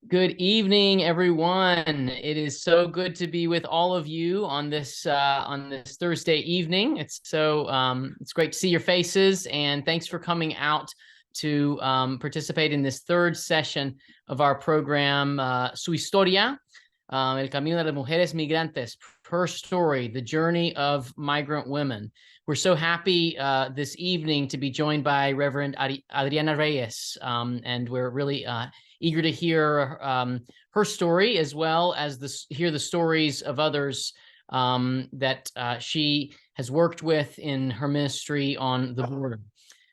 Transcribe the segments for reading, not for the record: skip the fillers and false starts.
Good evening, everyone. It is so good to be with all of you on this Thursday evening. It's great to see your faces, and thanks for coming out to participate in this third session of our program, Su Historia, El Camino de las Mujeres Migrantes, Her Story, the Journey of Migrant Women. We're so happy this evening to be joined by Reverend Adriana Reyes, and we're really eager to hear her story, as well as hear the stories of others that she has worked with in her ministry on the border.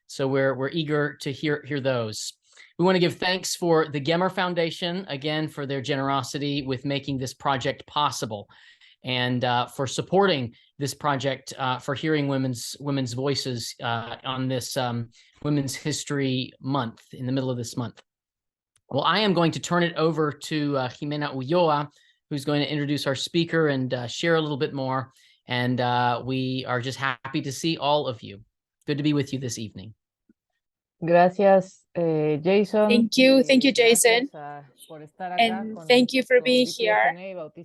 So we're eager to hear those. We want to give thanks for the Gemmer Foundation, again, for their generosity with making this project possible, and for supporting this project, for hearing women's voices on this Women's History Month, in the middle of this month. Well, I am going to turn it over to Jimena Ulloa, who's going to introduce our speaker and share a little bit more. And we are just happy to see all of you. Good to be with you this evening. Gracias, Jason. Thank you, Jason. And thank you for being here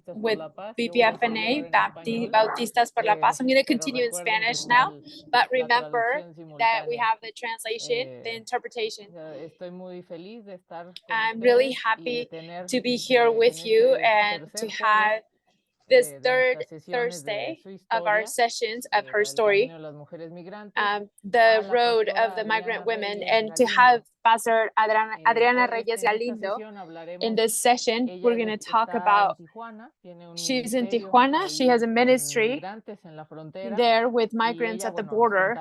with BPFNA-Bautistas por la Paz. I'm going to continue in Spanish now, but remember that we have the translation, the interpretation. I'm really happy to be here with you and to have this third Thursday of our sessions of Her Story, the road of the migrant women, and to have Pastor Adriana Reyes Galindo in this session. We're going to talk about, she's in Tijuana. She has a ministry there with migrants at the border,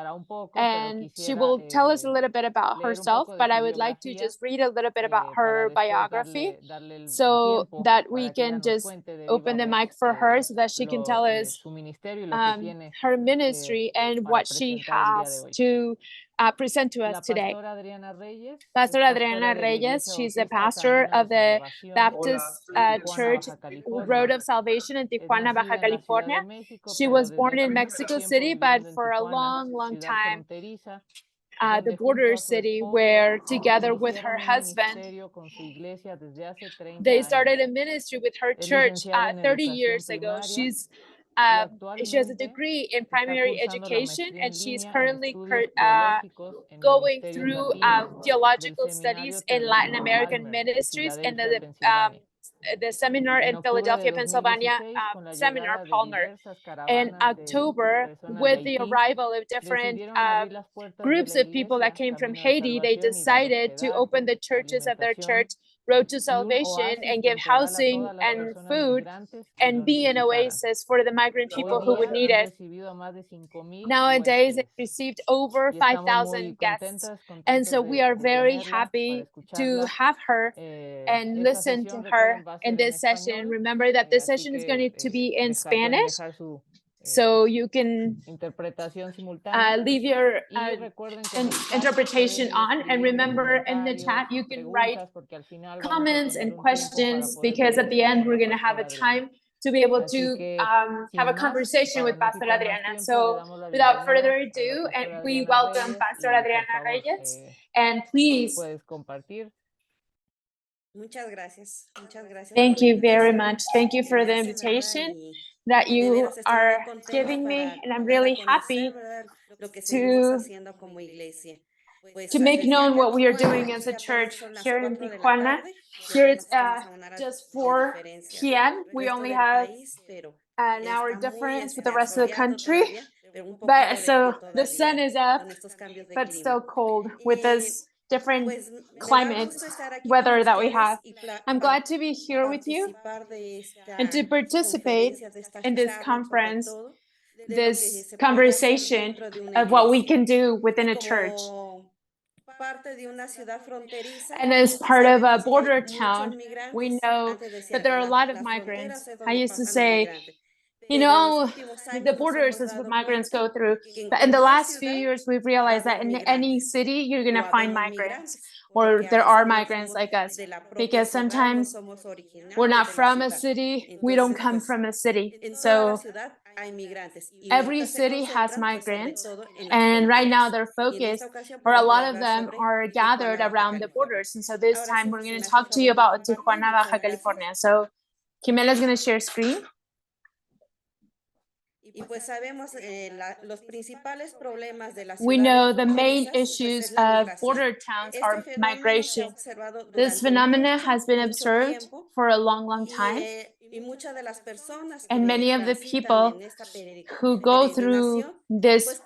and she will tell us a little bit about herself, but I would like to just read a little bit about her biography so that we can just open the mic for her so that she can tell us her ministry and what she has to present to us today. Pastor Adriana Reyes, she's the pastor of the Baptist Church Road of Salvation in Tijuana, Baja California. She was born in Mexico City, but for a long time, the border city, where together with her husband, they started a ministry with her church 30 years ago. She has a degree in primary education, and she's currently going through theological studies in Latin American ministries in the seminar in Philadelphia, Pennsylvania, seminar Palmer. In October, with the arrival of different groups of people that came from Haiti, they decided to open the churches of their church, Road to Salvation, and give housing and food and be an oasis for the migrant people who would need it. Nowadays, it received over 5,000 guests. And so we are very happy to have her and listen to her in this session. Remember that this session is going to be in Spanish, so you can leave your interpretation on. And remember, in the chat, you can write comments and questions, because at the end, we're going to have a time to be able to have a conversation with Pastor Adriana. So without further ado, and we welcome Pastor Adriana Reyes, and please. Thank you very much. Thank you for the invitation that you are giving me, and I'm really happy to make known what we are doing as a church here in Tijuana. Here it's just 4 p.m. We only have an hour difference with the rest of the country. But so the sun is up, but still cold with this different climate weather that we have. I'm glad to be here with you and to participate in this conference, this conversation of what we can do within a church. And as part of a border town, we know that there are a lot of migrants. I used to say, you know, the borders is what migrants go through. But in the last few years, we've realized that in any city, you're going to find migrants, or there are migrants like us, because sometimes we're not from a city, we don't come from a city. So Every city has migrants, and right now they're focused, or a lot of them are gathered around the borders. And so this time we're going to talk to you about Tijuana, Baja California. So Jimena's going to share screen. We know the main issues of border towns are migration. This phenomena has been observed for a long time. And many of the people who go through this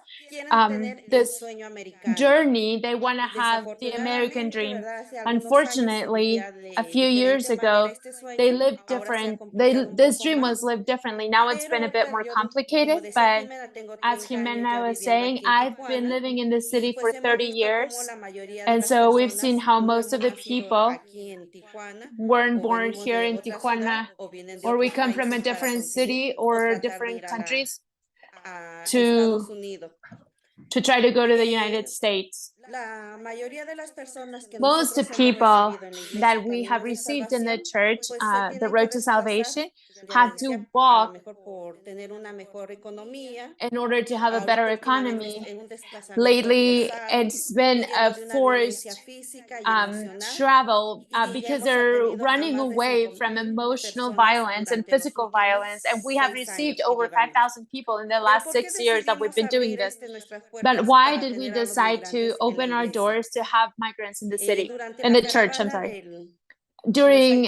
journey, they want to have the American dream. Unfortunately, a few years ago, they lived different. This dream was lived differently. Now it's been a bit more complicated, but as Jimena was saying, I've been living in the city for 30 years. And so we've seen how most of the people weren't born here in Tijuana, or we come from a different city or different countries to try to go to the United States. Most of the people that we have received in the church, the road to salvation, had to walk in order to have a better economy. Lately, it's been a forced travel because they're running away from emotional violence and physical violence. And we have received over 5,000 people in the last 6 years that we've been doing this. But why did we decide to open our doors to have migrants in the city, in the church, I'm sorry? During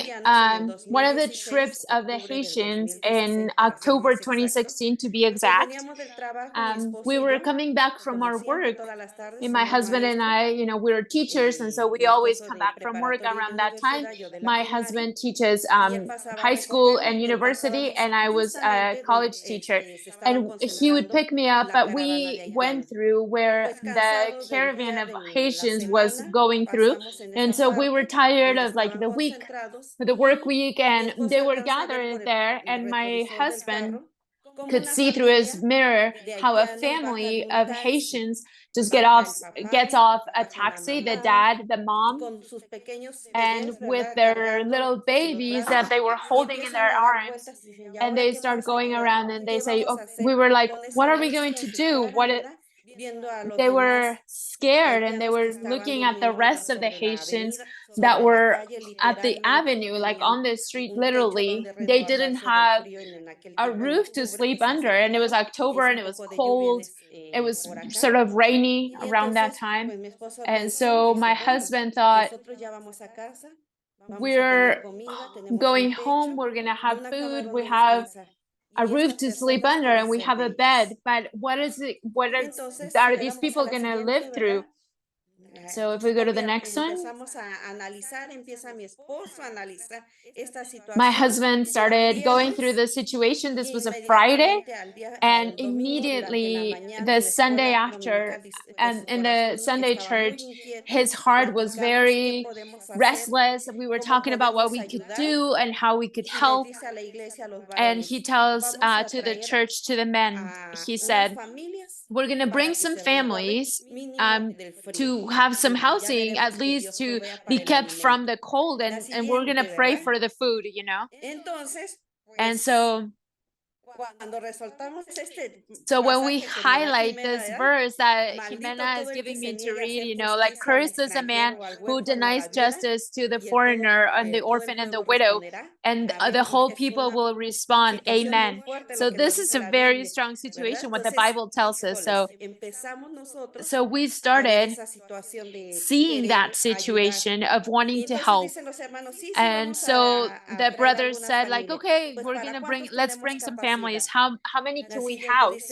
one of the trips of the Haitians in October 2016, to be exact, we were coming back from our work, and my husband and I, we were teachers, and so we always come back from work around that time. My husband teaches high school and university, and I was a college teacher, and he would pick me up, but we went through where the caravan of Haitians was going through, and so we were tired of like the work week, and they were gathering there, and my husband could see through his mirror how a family of Haitians just gets off a taxi, the dad, the mom, and with their little babies that they were holding in their arms, and they start going around and they say, oh, we were like, what are we going to do? They were scared, and they were looking at the rest of the Haitians that were at the avenue, like on the street, literally. They didn't have a roof to sleep under, and it was October and it was cold. It was sort of rainy around that time. And so my husband thought, we're going home, we're going to have food, we have a roof to sleep under, and we have a bed, but what are these people going to live through? So if we go to the next one, my husband started going through the situation. This was a Friday, and immediately the Sunday after, and in the Sunday church, his heart was very restless. We were talking about what we could do and how we could help. And he tells to the church, to the men, he said, we're going to bring some families to have some housing, at least to be kept from the cold, and we're going to pray for the food, And so when we highlight this verse that Jimena is giving me to read, like, cursed is a man who denies justice to the foreigner and the orphan and the widow, and the whole people will respond, amen. So this is a very strong situation, what the Bible tells us. So we started seeing that situation of wanting to help. And so the brothers said, like, okay, let's bring some families. How many can we house?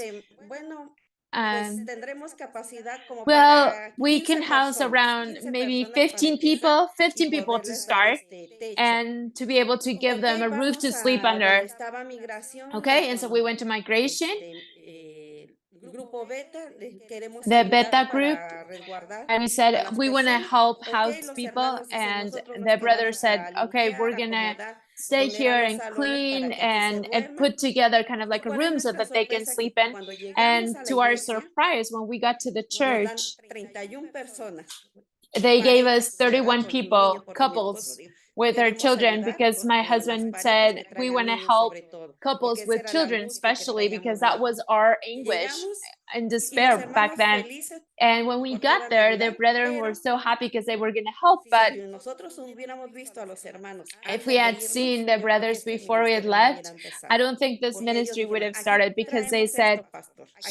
Well, we can house around maybe 15 people to start, and to be able to give them a roof to sleep under. Okay, and so we went to migration, the Beta group, and we said, we want to help house people. And the brother said, okay, we're going to stay here and clean and put together kind of like a room so that they can sleep in. And to our surprise, when we got to the church, they gave us 31 people, couples, with our children, because my husband said we want to help couples with children, especially because that was our anguish and despair back then. And when we got there, the brethren were so happy because they were going to help. But if we had seen the brothers before we had left, I don't think this ministry would have started, because they said,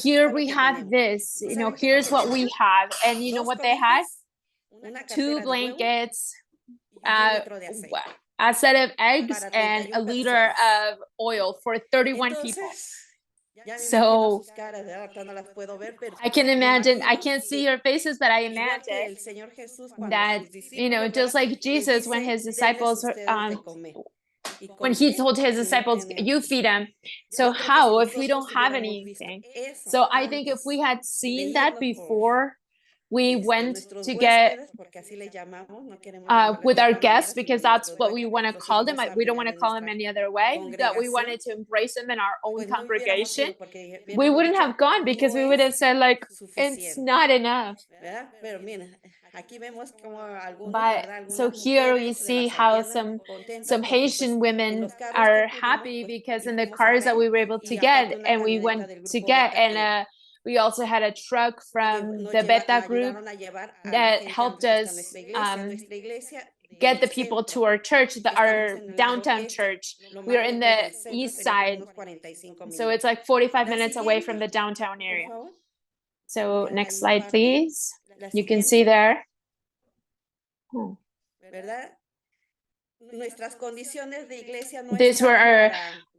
here we have this, here's what we have. And you know what they had? 2 blankets, a set of eggs, and a liter of oil for 31 people. So I can imagine, I can't see your faces, but I imagine that, just like Jesus, when his disciples, when he told his disciples, you feed them. So how if we don't have anything? So I think if we had seen that before we went to get with our guests, because that's what we want to call them. We don't want to call them any other way, that we wanted to embrace them in our own congregation. We wouldn't have gone, because we would have said, like, it's not enough. But so here we see how some Haitian women are happy, because in the cars that we were able to get, and we went to get, and we also had a truck from the Beta group that helped us get the people to our church, our downtown church. We are in the east side, so it's like 45 minutes away from the downtown area. So next slide, please. You can see there. These were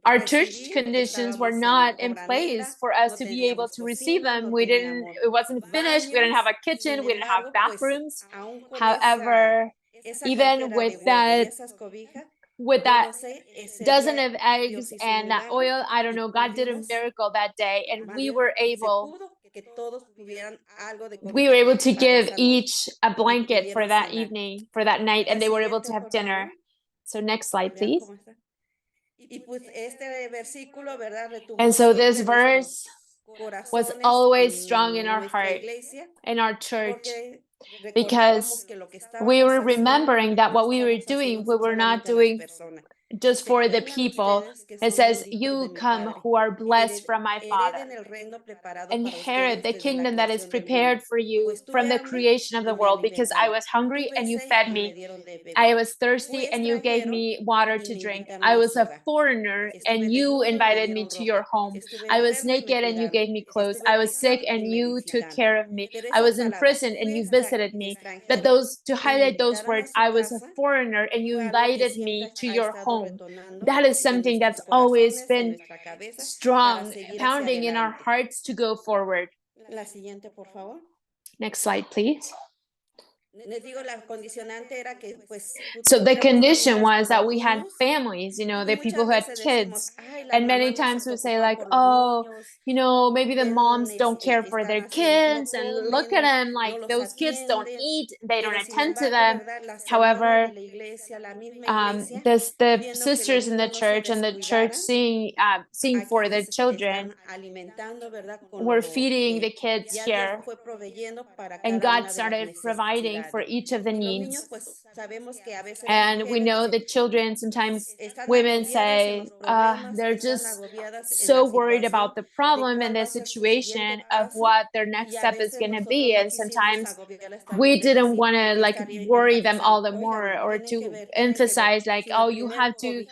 our church conditions were not in place for us to be able to receive them. It wasn't finished. We didn't have a kitchen. We didn't have bathrooms. However, even with that dozen of eggs and that oil, I don't know, God did a miracle that day, and we were able to give each a blanket for that evening, for that night, and they were able to have dinner. So next slide, please. And so this verse was always strong in our heart, in our church, because we were remembering that what we were doing, we were not doing just for the people. It says, you come who are blessed from my Father, inherit the kingdom that is prepared for you from the creation of the world, because I was hungry and you fed me. I was thirsty and you gave me water to drink. I was a foreigner and you invited me to your home. I was naked and you gave me clothes. I was sick and you took care of me. I was in prison and you visited me. But to highlight those words, I was a foreigner and you invited me to your home. That is something that's always been strong, pounding in our hearts to go forward. Next slide, please. So the condition was that we had families, the people who had kids, and many times we say, like, oh, maybe the moms don't care for their kids, and look at them, like, those kids don't eat, they don't attend to them. However, the sisters in the church and the church seeing for the children were feeding the kids here, and God started providing for each of the needs. And we know that children, sometimes women say they're just so worried about the problem and the situation of what their next step is going to be, and sometimes we didn't want to worry them all the more, or to emphasize oh, you have to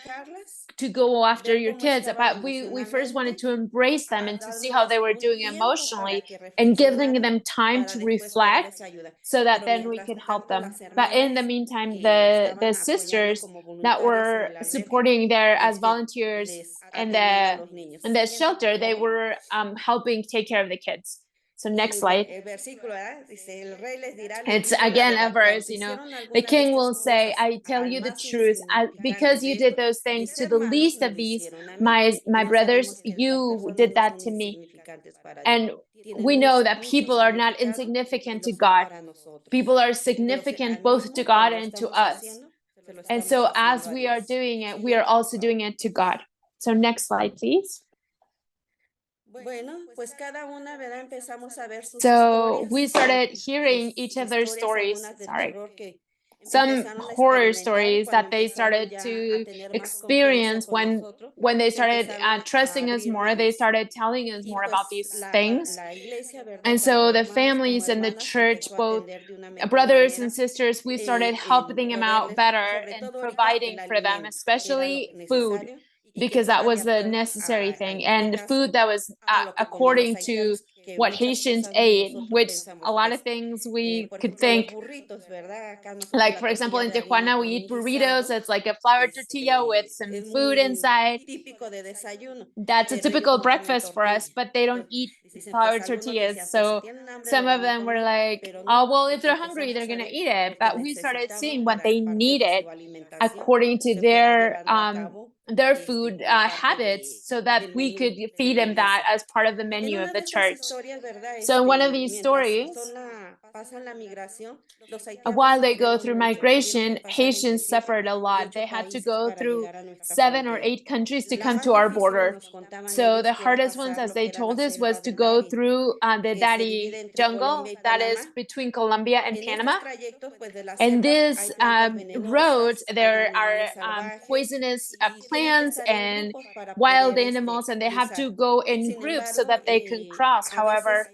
go after your kids. But we first wanted to embrace them and to see how they were doing emotionally, and giving them time to reflect, so that then we could help them. But in the meantime, the sisters that were supporting there as volunteers in the shelter, they were helping take care of the kids. So next slide. It's again a verse, the king will say, I tell you the truth, because you did those things to the least of these, my brothers, you did that to me. And we know that people are not insignificant to God. People are significant both to God and to us. And so as we are doing it, we are also doing it to God. So next slide, please. So we started hearing each of their stories. Sorry. some horror stories that they started to experience when they started trusting us more. They started telling us more about these things. And so the families and the church, both brothers and sisters, we started helping them out better and providing for them, especially food, because that was the necessary thing, and food that was according to what Haitians ate, which a lot of things we could think, like for example in Tijuana we eat burritos. It's like a flour tortilla with some food inside. That's a typical breakfast for us, but they don't eat flour tortillas. So some of them were like, oh, well, if they're hungry, they're going to eat it. But we started seeing what they needed according to their food habits, so that we could feed them that as part of the menu of the church. So in one of these stories, while they go through migration, Haitians suffered a lot. They had to go through 7 or 8 countries to come to our border. So the hardest ones, as they told us, was to go through the Daddy jungle that is between Colombia and Panama. And this road, there are poisonous plants and wild animals, and they have to go in groups so that they can cross. However,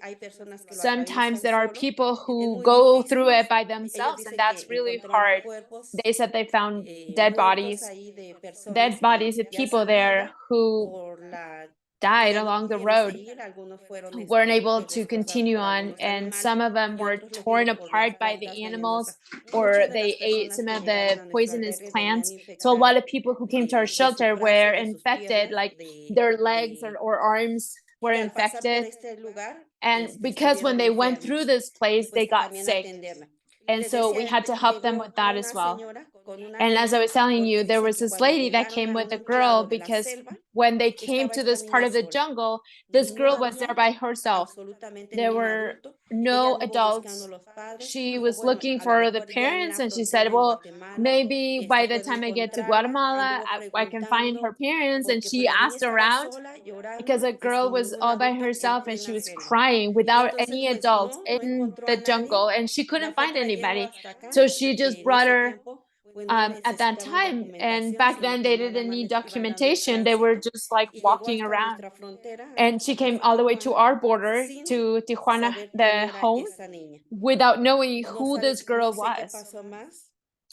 sometimes there are people who go through it by themselves, and that's really hard. They said they found dead bodies of people there who died along the road, weren't able to continue on, and some of them were torn apart by the animals, or they ate some of the poisonous plants. So a lot of people who came to our shelter were infected, like their legs or arms were infected. And because when they went through this place, they got sick. And so we had to help them with that as well. And as I was telling you, there was this lady that came with a girl, because when they came to this part of the jungle, this girl was there by herself. There were no adults. She was looking for the parents, and she said, well, maybe by the time I get to Guatemala, I can find her parents. And she asked around, because a girl was all by herself and she was crying without any adults in the jungle, and she couldn't find anybody. So she just brought her at that time. And back then they didn't need documentation. They were just like walking around. And she came all the way to our border, to Tijuana, the home, without knowing who this girl was.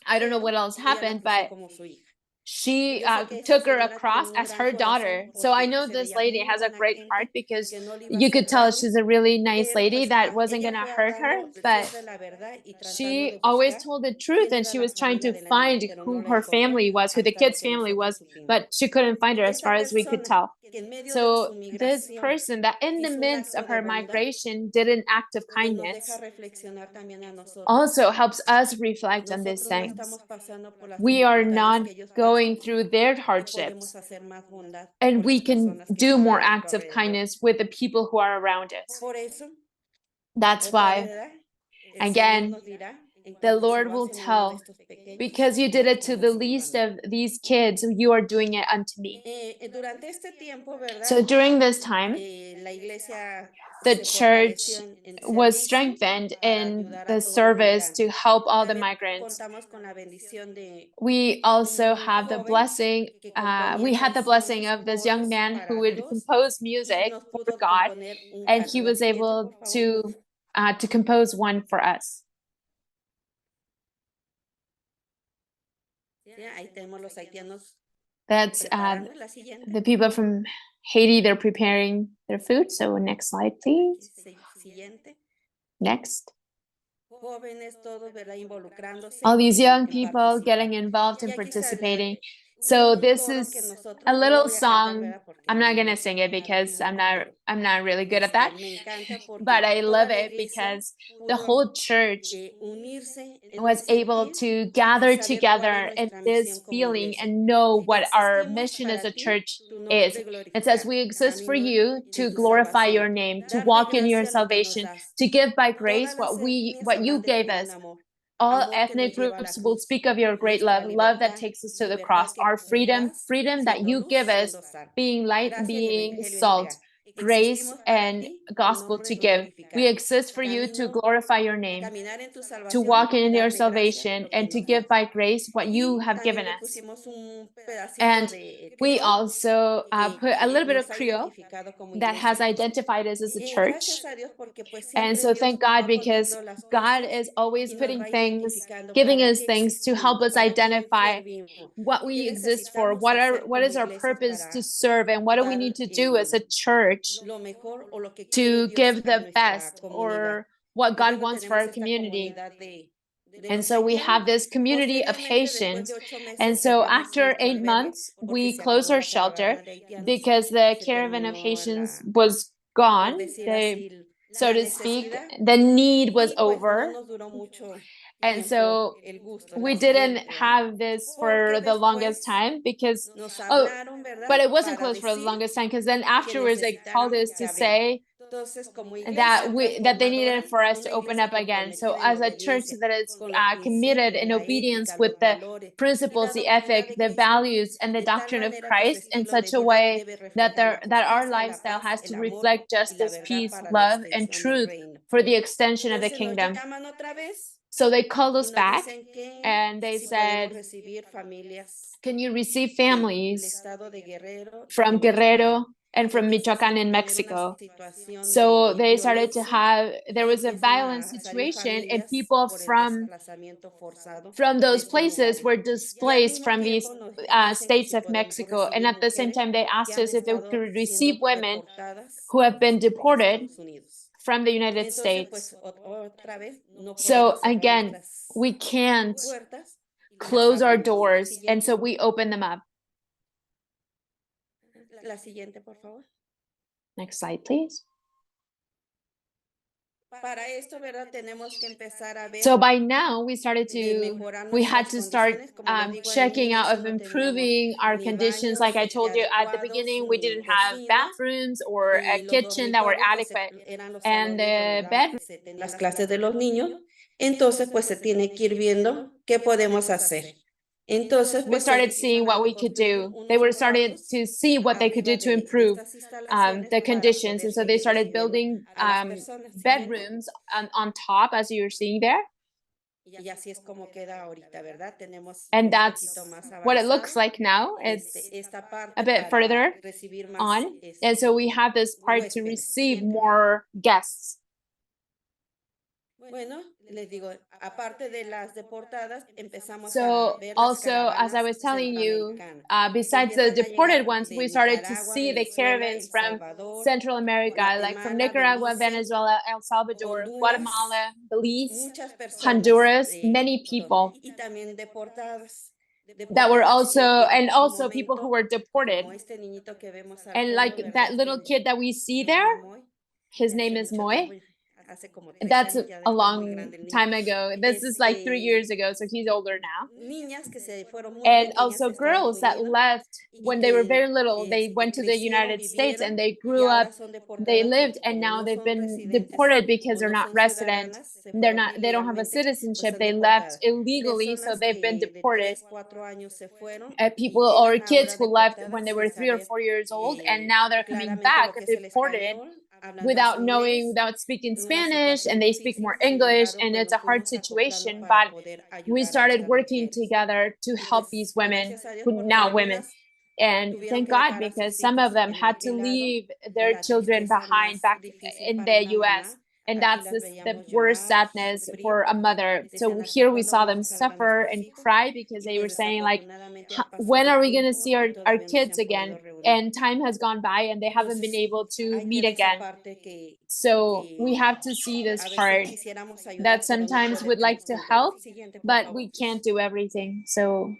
I don't know what else happened, but she took her across as her daughter. So I know this lady has a great heart, because you could tell she's a really nice lady that wasn't going to hurt her, but she always told the truth, and she was trying to find who her family was, who the kid's family was, but she couldn't find her as far as we could tell. So this person that in the midst of her migration did an act of kindness also helps us reflect on these things. We are not going through their hardships, and we can do more acts of kindness with the people who are around us. That's why, again, the Lord will tell, because you did it to the least of these kids, you are doing it unto me. So during this time, the church was strengthened in the service to help all the migrants. We also have the blessing, we had the blessing of this young man who would compose music for God, and he was able to compose one for us. That's the people from Haiti. They're preparing their food. So next slide, please. Next. All these young people getting involved and participating. So this is a little song. I'm not gonna sing it because I'm not really good at that, but I love it because the whole church was able to gather together in this feeling and know what our mission as a church is. It says we exist for you, to glorify your name, to walk in your salvation, to give by grace what you gave us. All ethnic groups will speak of your great love that takes us to the cross, our freedom that you give us, being light, being salt. grace and gospel to give. We exist for you to glorify your name, to walk in your salvation, and to give by grace what you have given us. And we also put a little bit of Creole that has identified us as a church. And so thank God, because God is always putting things, giving us things to help us identify what we exist for, what is our purpose to serve, and what do we need to do as a church to give the best, or what God wants for our community. And so we have this community of Haitians. And so after 8 months, we closed our shelter because the caravan of Haitians was gone, so to speak. The need was over. And so we didn't have this for the longest time because, but it wasn't closed for the longest time, because then afterwards they called us to say that they needed for us to open up again. So as a church that is committed in obedience with the principles, the ethic, the values, and the doctrine of Christ in such a way that our lifestyle has to reflect justice, peace, love, and truth for the extension of the kingdom. So they called us back and they said, can you receive families from Guerrero and from Michoacan in Mexico? So they started to there was a violent situation, and people from those places were displaced from these states of Mexico. And at the same time, they asked us if they could receive women who have been deported from the United States. So again, we can't close our doors, and so we open them up. Next slide, please. So by now we had to start checking out of improving our conditions. Like I told you at the beginning, we didn't have bathrooms or a kitchen that were adequate, and the bedroom. Las clases de los niños, entonces pues se tiene que ir viendo qué podemos hacer. Entonces, we started seeing what we could do. They were starting to see what they could do to improve the conditions. And so they started building bedrooms on top, as you're seeing there. And that's what it looks like now. It's a bit further on. And so we have this part to receive more guests. So also, as I was telling you, besides the deported ones, we started to see the caravans from Central America, like from Nicaragua, Venezuela, El Salvador, Guatemala, Belize, Honduras, many people that were also people who were deported. And like that little kid that we see there, his name is Moy. That's a long time ago. This is like 3 years ago, so he's older now. And also girls that left when they were very little. They went to the United States and they grew up, they lived, and now they've been deported because they're not resident. They don't have a citizenship. They left illegally, so they've been deported. People or kids who left when they were 3 or 4 years old, and now they're coming back deported without speaking Spanish, and they speak more English, and it's a hard situation. But we started working together to help these women, women. And thank God, because some of them had to leave their children behind back in the US. And that's the worst sadness for a mother. So here we saw them suffer and cry because they were saying, like, when are we going to see our kids again? And time has gone by and they haven't been able to meet again. So we have to see this part that sometimes we'd like to help, but we can't do everything. So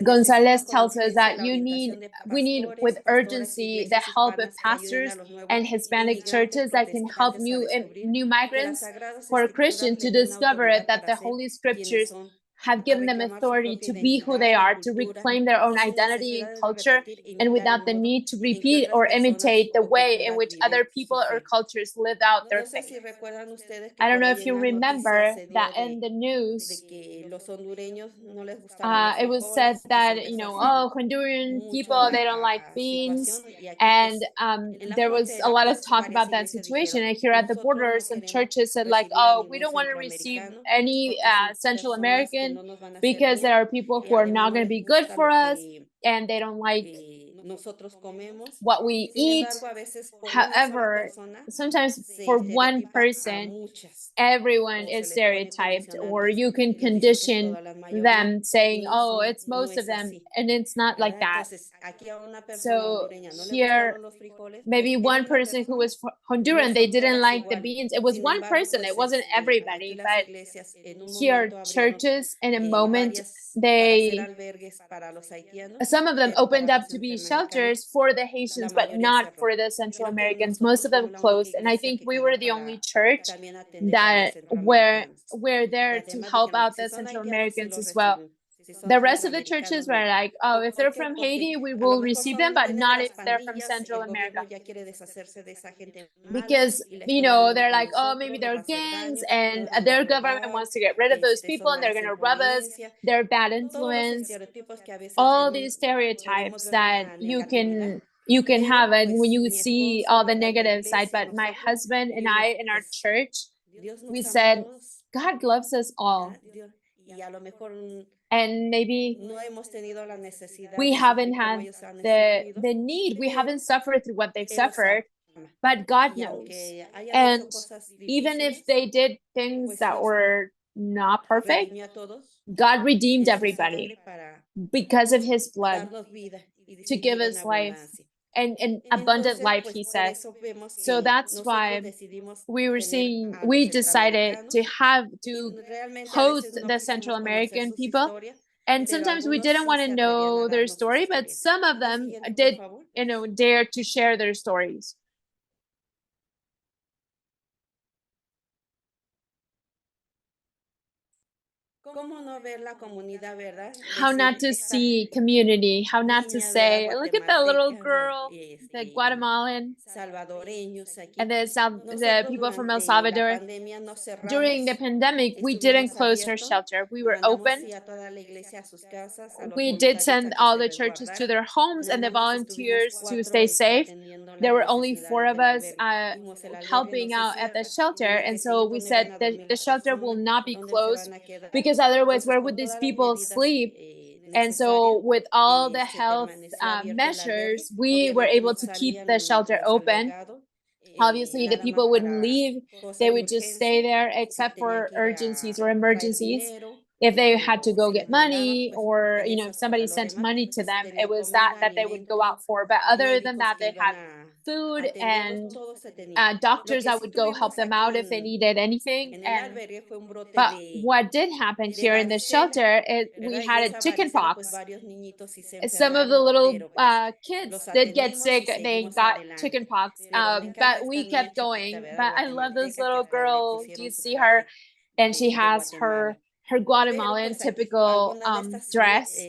Gonzalez tells us that we need with urgency the help of pastors and Hispanic churches that can help new migrants who are Christian to discover that the Holy Scriptures have given them authority to be who they are, to reclaim their own identity and culture, and without the need to repeat or imitate the way in which other people or cultures live out their faith. I don't know if you remember that in the news, it was said that, oh, Honduran people, they don't like beans. And there was a lot of talk about that situation. And here at the border, some churches said like, oh, we don't want to receive any Central American because there are people who are not going to be good for us and they don't like what we eat. However, sometimes for one person, everyone is stereotyped, or you can condition them saying, oh, it's most of them, and it's not like that. So here, maybe one person who was Honduran, they didn't like the beans. It was one person, it wasn't everybody, but here churches in a moment, some of them opened up to be shelters for the Haitians, but not for the Central Americans. Most of them closed. And I think we were the only church that we're there to help out the Central Americans as well. The rest of the churches were like, oh, if they're from Haiti, we will receive them, but not if they're from Central America. Because, they're like, oh, maybe they're gangs and their government wants to get rid of those people and they're going to rob us. They're bad influence. All these stereotypes that you can have, and when you see all the negative side. But my husband and I in our church, we said, God loves us all. And maybe we haven't had the need, we haven't suffered through what they've suffered, but God knows. And even if they did things that were not perfect, God redeemed everybody because of his blood to give us life and abundant life, he says. So that's why we decided to host the Central American people. And sometimes we didn't want to know their story, but some of them did, dare to share their stories. How not to see community, how not to say, look at that little girl, the Guatemalan, and the people from El Salvador. During the pandemic, we didn't close our shelter. We were open. We did send all the churches to their homes and the volunteers to stay safe. There were only 4 of us helping out at the shelter. And so we said the shelter will not be closed because otherwise, where would these people sleep? And so with all the health measures, we were able to keep the shelter open. Obviously, the people wouldn't leave. They would just stay there except for urgencies or emergencies. If they had to go get money, or, if somebody sent money to them, it was that they would go out for. But other than that, they had food and doctors that would go help them out if they needed anything. But what did happen here in the shelter is we had a chicken pox. Some of the little kids did get sick. They got chicken pox, but we kept going. But I love this little girl. Do you see her? And she has her Guatemalan typical dress.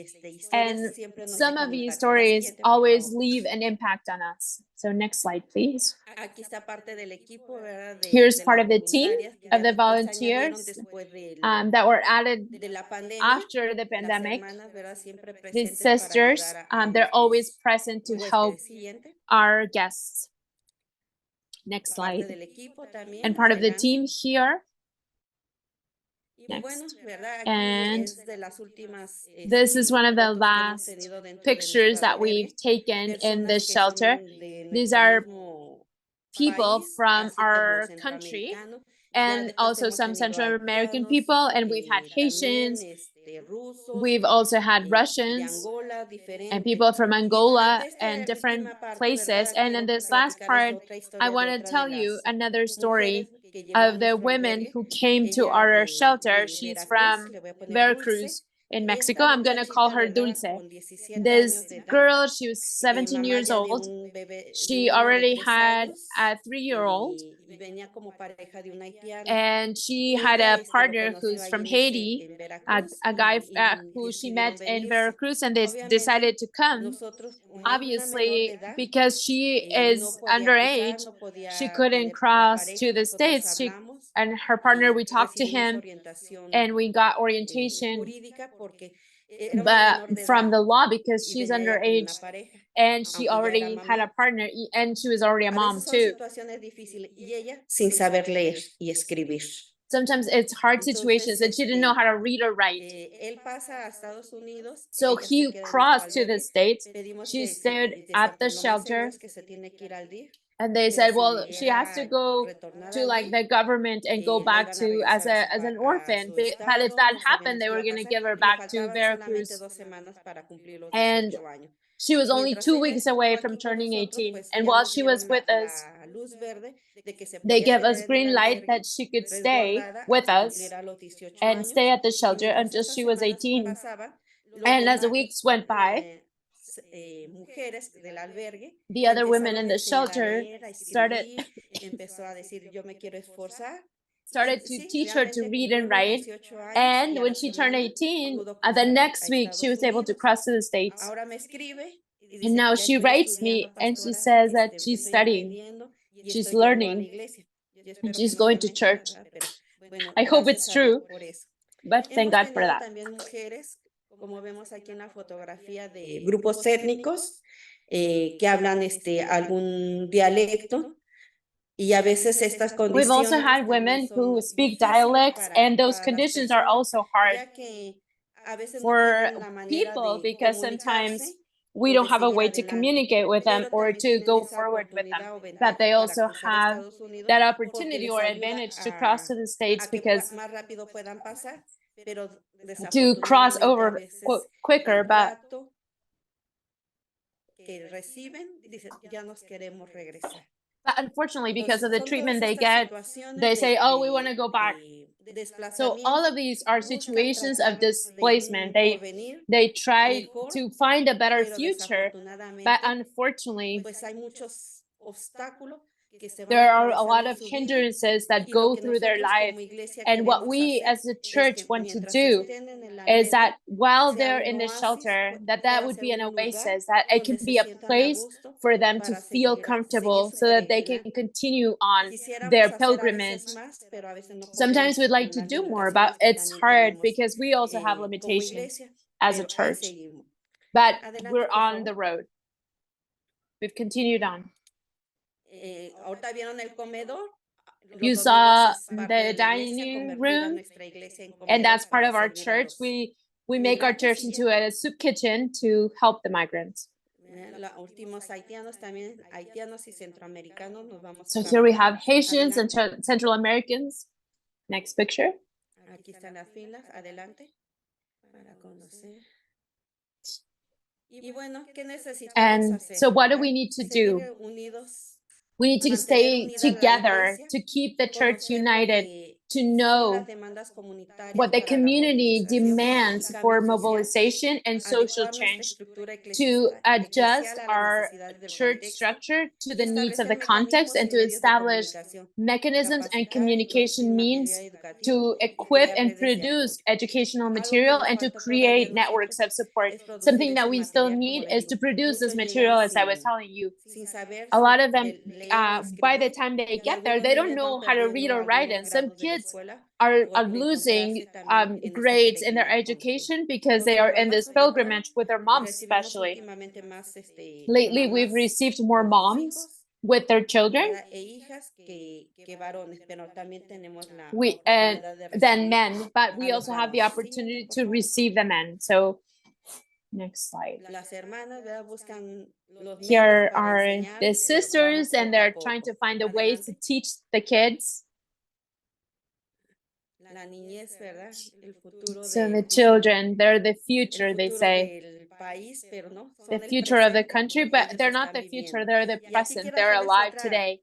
And some of these stories always leave an impact on us. So next slide, please. Here's part of the team of the volunteers that were added after the pandemic. These sisters, they're always present to help our guests. Next slide. And part of the team here. Next. And this is one of the last pictures that we've taken in this shelter. These are people from our country and also some Central American people. And we've had Haitians. We've also had Russians and people from Angola and different places. And in this last part, I want to tell you another story of the women who came to our shelter. She's from Veracruz. in Mexico. I'm going to call her Dulce. This girl, she was 17 years old. She already had a 3-year-old. And she had a partner who's from Haiti, a guy who she met in Veracruz, and they decided to come. Obviously, because she is underage, she couldn't cross to the States. And her partner, we talked to him and we got orientation but from the law because she's underage and she already had a partner and she was already a mom too. Sin saber leer y escribir. Sometimes it's hard situations and she didn't know how to read or write. So he crossed to the States. She stayed at the shelter. And they said, well, she has to go to like the government and go back to as an orphan. But if that happened, they were going to give her back to Veracruz. And she was only 2 weeks away from turning 18. And while she was with us, they gave us green light that she could stay with us and stay at the shelter until she was 18. And as the weeks went by, the other women in the shelter started to teach her to read and write. And when she turned 18, the next week she was able to cross to the States. And now she writes me and she says that she's studying, she's learning, and she's going to church. I hope it's true, but thank God for that. Como vemos aquí en la fotografía de grupos étnicos que hablan algún dialecto y a veces estas condiciones. We've also had women who speak dialects, and those conditions are also hard for people because sometimes we don't have a way to communicate with them or to go forward with them. But they also have that opportunity or advantage to cross to the States because to cross over quicker, but unfortunately, because of the treatment they get, they say, oh, we want to go back. So all of these are situations of displacement. They try to find a better future, but unfortunately, there are a lot of hindrances that go through their life. And what we as a church want to do is that while they're in the shelter, that would be an oasis, that it can be a place for them to feel comfortable so that they can continue on their pilgrimage. Sometimes we'd like to do more, but it's hard because we also have limitations as a church. But we're on the road. We've continued on. You saw the dining room, and that's part of our church. We make our church into a soup kitchen to help the migrants. So here we have Haitians and Central Americans. Next picture. And so what do we need to do? We need to stay together to keep the church united, to know what the community demands for mobilization and social change, to adjust our church structure to the needs of the context, and to establish mechanisms and communication means to equip and produce educational material and to create networks of support. Something that we still need is to produce this material, as I was telling you. A lot of them, by the time they get there, they don't know how to read or write, and some kids are losing grades in their education because they are in this pilgrimage with their moms, especially. Lately, we've received more moms with their children than men, but we also have the opportunity to receive the men. So next slide. Here are the sisters, and they're trying to find a way to teach the kids. So the children, they're the future, they say. The future of the country, but they're not the future, they're the present, they're alive today.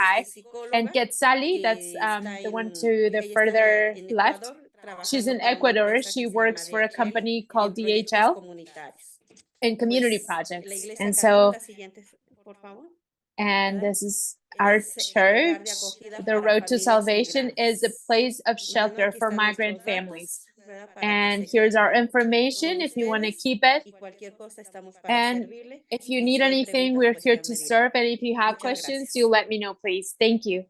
high. And Quetzali, that's the one to the further left. She's in Ecuador. She works for a company called DHL in community projects. And so And this is our church. The Road to Salvation is a place of shelter for migrant families. And here's our information if you want to keep it. And if you need anything, we're here to serve. And if you have questions, you let me know, please. Thank you.